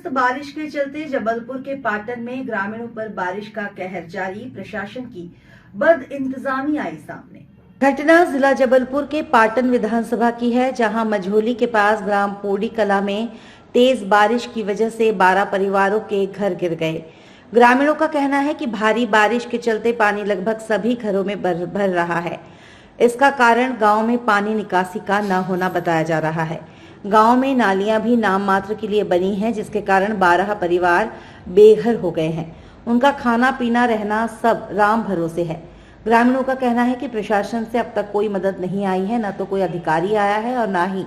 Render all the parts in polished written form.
जबरदस्त बारिश के चलते जबलपुर के पाटन में ग्रामीणों पर बारिश का कहर जारी, प्रशासन की बदइंतजामी आई सामने। घटना जिला जबलपुर के पाटन विधानसभा की है, जहां मझोली के पास ग्राम पोड़ी कला में तेज बारिश की वजह से 12 परिवारों के घर गिर गए। ग्रामीणों का कहना है कि भारी बारिश के चलते पानी लगभग सभी घरों में भर रहा है। इसका कारण गांव में पानी निकासी का न होना बताया जा रहा है। गांव में नालियां भी नाम मात्र के लिए बनी हैं, जिसके कारण 12 परिवार बेघर हो गए हैं। उनका खाना पीना रहना सब राम भरोसे है। ग्रामीणों का कहना है कि प्रशासन से अब तक कोई मदद नहीं आई है, न तो कोई अधिकारी आया है और न ही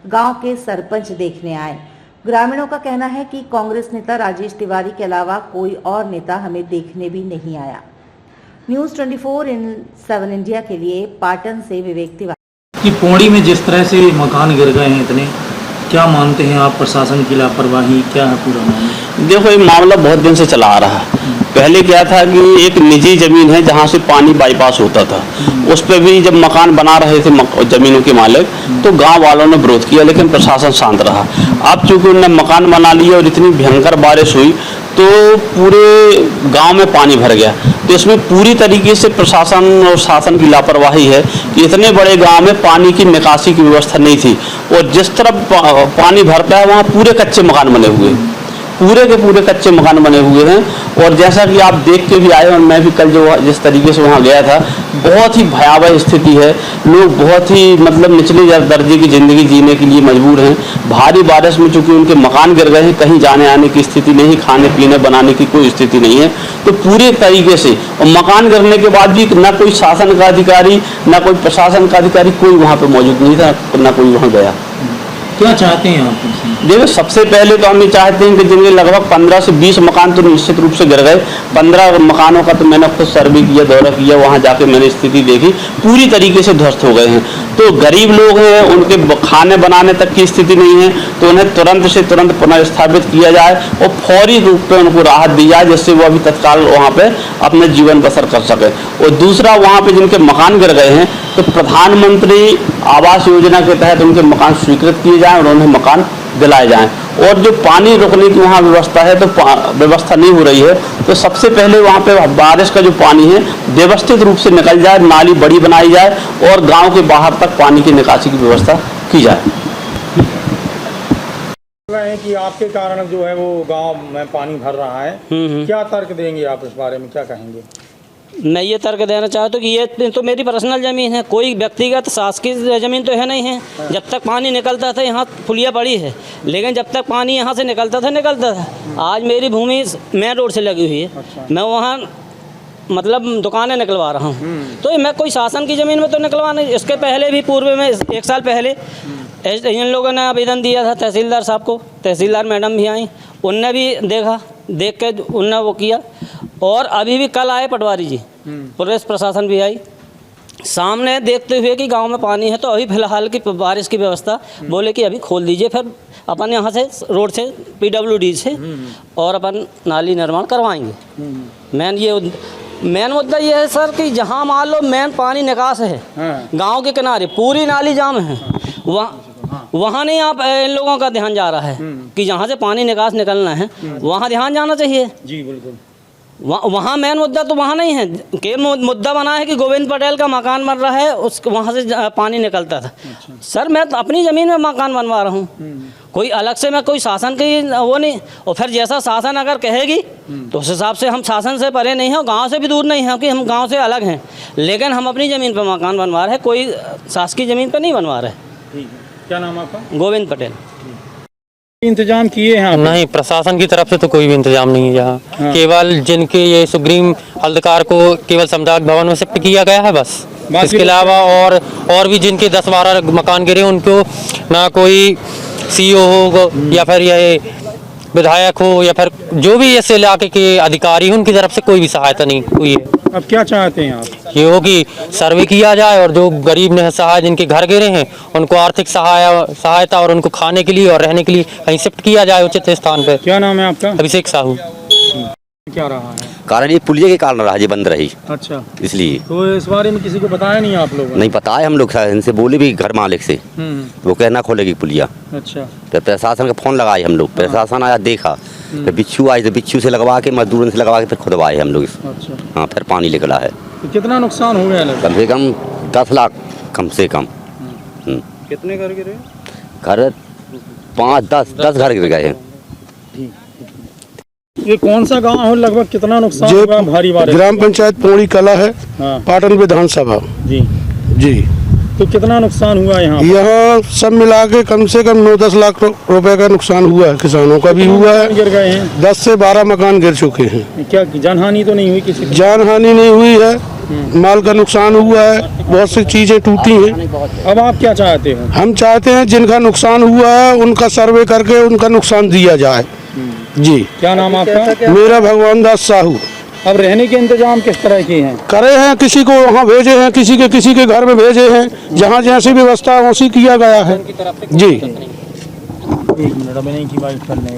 गांव के सरपंच देखने आए। ग्रामीणों का कहना है कि कांग्रेस नेता राजेश तिवारी के अलावा कोई और नेता हमें देखने भी नहीं आया। न्यूज़ 24/7 इंडिया के लिए पाटन से विवेक तिवारी। कि पौड़ी में जिस तरह से मकान गिर गए हैं इतने, क्या मानते हैं आप प्रशासन की लापरवाही, क्या है पूरा मामला? देखो, ये मामला बहुत दिन से चला आ रहा है। पहले क्या था कि एक निजी जमीन है जहाँ से पानी बाईपास होता था, उस पर भी जब मकान बना रहे थे जमीनों के मालिक, तो गांव वालों ने विरोध किया, लेकिन प्रशासन शांत रहा। अब चूंकि उन्होंने मकान बना लिया और इतनी भयंकर बारिश हुई तो पूरे गांव में पानी भर गया। तो इसमें पूरी तरीके से प्रशासन और शासन की लापरवाही है कि इतने बड़े गांव में पानी की निकासी की व्यवस्था नहीं थी, और जिस तरफ पानी भरता है वहाँ पूरे कच्चे मकान बने हुए हैं, पूरे के पूरे कच्चे मकान बने हुए हैं। और जैसा कि आप देख के भी आए, और मैं भी कल जिस तरीके से वहाँ गया था, बहुत ही भयावह स्थिति है। लोग बहुत ही निचले दर्जे की ज़िंदगी जीने के लिए मजबूर हैं। भारी बारिश में चूंकि उनके मकान गिर गए हैं, कहीं जाने आने की स्थिति नहीं, खाने पीने बनाने की कोई स्थिति नहीं है। तो पूरे तरीके से, और मकान गिरने के बाद भी न कोई शासन का अधिकारी, न कोई प्रशासन का अधिकारी, कोई वहाँ पर मौजूद नहीं था, न कोई वहाँ गया। क्या चाहते हैं आप? देखो, सबसे पहले तो हम ये चाहते हैं कि जिनके लगभग 15 से 20 मकान तो निश्चित रूप से गिर गए। 15 मकानों का तो मैंने खुद सर्वे किया, दौरा किया, वहाँ जाके मैंने स्थिति देखी, पूरी तरीके से ध्वस्त हो गए हैं। तो गरीब लोग हैं, उनके खाने बनाने तक की स्थिति नहीं है, तो उन्हें तुरंत से तुरंत पुनर्स्थापित किया जाए और फौरी रूप पे उनको राहत दी जाए, जिससे वो अभी तत्काल वहाँ पे अपने जीवन बसर कर सके। और दूसरा, वहाँ पे जिनके मकान गिर गए हैं, तो प्रधानमंत्री आवास योजना के तहत उनके मकान स्वीकृत किए जाएं और उन्हें मकान दिलाए जाएं। और जो पानी रोकने की वहाँ व्यवस्था है, तो व्यवस्था नहीं हो रही है, तो सबसे पहले वहाँ पे बारिश का जो पानी है व्यवस्थित रूप से निकल जाए, नाली बड़ी बनाई जाए और गांव के बाहर तक पानी की निकासी की व्यवस्था की जाए। है कि आपके कारण जो है वो गांव में पानी भर रहा है, क्या तर्क देंगे आप इस बारे में, क्या कहेंगे? मैं ये तर्क देना चाहता हूँ कि ये तो मेरी पर्सनल ज़मीन है, कोई व्यक्तिगत शासकीय ज़मीन तो है नहीं है। जब तक पानी निकलता था यहाँ पुलिया पड़ी है, लेकिन जब तक पानी यहाँ से निकलता था। आज मेरी भूमि मेन रोड से लगी हुई है। मैं वहाँ दुकानें निकलवा रहा हूँ, तो मैं कोई शासन की ज़मीन में तो निकलवा नहीं। इसके पहले भी पूर्व में 1 साल पहले इन लोगों ने आवेदन दिया था तहसीलदार साहब को, तहसीलदार मैडम भी आई, उनने भी देख के उनने वो किया। और अभी भी कल आए पटवारी जी, पुलिस प्रशासन भी आई, सामने देखते हुए कि गांव में पानी है, तो अभी फिलहाल की बारिश की व्यवस्था बोले कि अभी खोल दीजिए, फिर अपन यहाँ से रोड से PWD से और अपन नाली निर्माण करवाएंगे। मेन मुद्दा ये है सर कि जहाँ मान लो मेन पानी निकास है, गांव के किनारे पूरी नाली जाम है, वहाँ नहीं आप इन लोगों का ध्यान जा रहा है कि जहाँ से पानी निकास निकलना है वहाँ ध्यान जाना चाहिए। जी बिल्कुल। वहाँ मेन मुद्दा तो वहाँ नहीं है। के मुद्दा बना है कि गोविंद पटेल का मकान बन रहा है, उस वहाँ से पानी निकलता था। अच्छा। सर, मैं तो अपनी ज़मीन में मकान बनवा रहा हूँ, कोई अलग से मैं कोई शासन की वो नहीं। और फिर जैसा शासन अगर कहेगी तो उस हिसाब से हम शासन से परे नहीं हैं, गांव से भी दूर नहीं हैं कि हम गांव से अलग हैं, लेकिन हम अपनी ज़मीन पर मकान बनवा रहे हैं, कोई शासकीय ज़मीन पर नहीं बनवा रहे। ठीक है। क्या नाम आपका? गोविंद पटेल। इंतजाम किए हैं? नहीं, प्रशासन की तरफ से तो कोई भी इंतजाम नहीं है यहाँ। केवल जिनके ये सुग्रीम हल्दकार को केवल सामुदायिक भवन में शिफ्ट किया गया है बस। इसके अलावा और भी जिनके 10-12 मकान गिरे, उनको ना कोई CO हो या फिर ये विधायक हो या फिर जो भी ऐसे इलाके के अधिकारी हैं, उनकी तरफ से कोई भी सहायता नहीं हुई है। अब क्या चाहते हैं आप? ये हो कि सर्वे किया जाए और जो गरीब निसहाय जिनके घर गिरे हैं उनको आर्थिक सहायता और उनको खाने के लिए और रहने के लिए कहीं शिफ्ट किया जाए उचित स्थान पे। क्या नाम है आपका? अभिषेक साहू। क्या रहा है? कारण ये पुलिया के कारण रहा, ये बंद रही अच्छा, इसलिए। तो इस बारे में किसी को बताया नहीं आप लोगों ने? नहीं पता है, हम लोग इनसे बोले भी घर मालिक से, वो कहना खोलेगी पुलिया। अच्छा, फिर प्रशासन का फोन लगाए हम लोग, प्रशासन आया देखा, फिर बिच्छू आई तो बिच्छू से लगवा के, मजदूरों से लगवा के फिर खुदवाए हम लोग। अच्छा, हाँ, फिर पानी निकला है। तो कितना नुकसान हो गया लगभग? कम से कम 10 लाख, कम से कम। कितने घर गिरे? घर 5-10 घर गिर गए हैं। ये कौन सा गांव है, लगभग कितना नुकसान हुआ भारी बारिश? ग्राम पंचायत पौड़ी कला है, हाँ पाटन विधानसभा जी। जी। तो कितना नुकसान हुआ यहाँ? यहाँ सब मिला के कम से कम 9-10 लाख रुपए का नुकसान हुआ है, किसानों का भी हुआ है। गिर गए हैं? 10 से 12 मकान गिर चुके हैं। क्या जानहानि तो नहीं हुई किसी की? जान हानि नहीं हुई है, माल का नुकसान हुआ है, बहुत सी चीजें टूटी हैं। अब आप क्या चाहते हो? हम चाहते हैं जिनका नुकसान हुआ है उनका सर्वे करके उनका नुकसान दिया जाए। जी। क्या नाम आपका? मेरा भगवान दास साहू। अब रहने के इंतजाम किस तरह के हैं? करे हैं, किसी को वहाँ भेजे हैं, किसी के घर में भेजे हैं, जहाँ जैसी व्यवस्था वैसी किया गया है। जी। एक मिनट, अभी नहीं की बात करने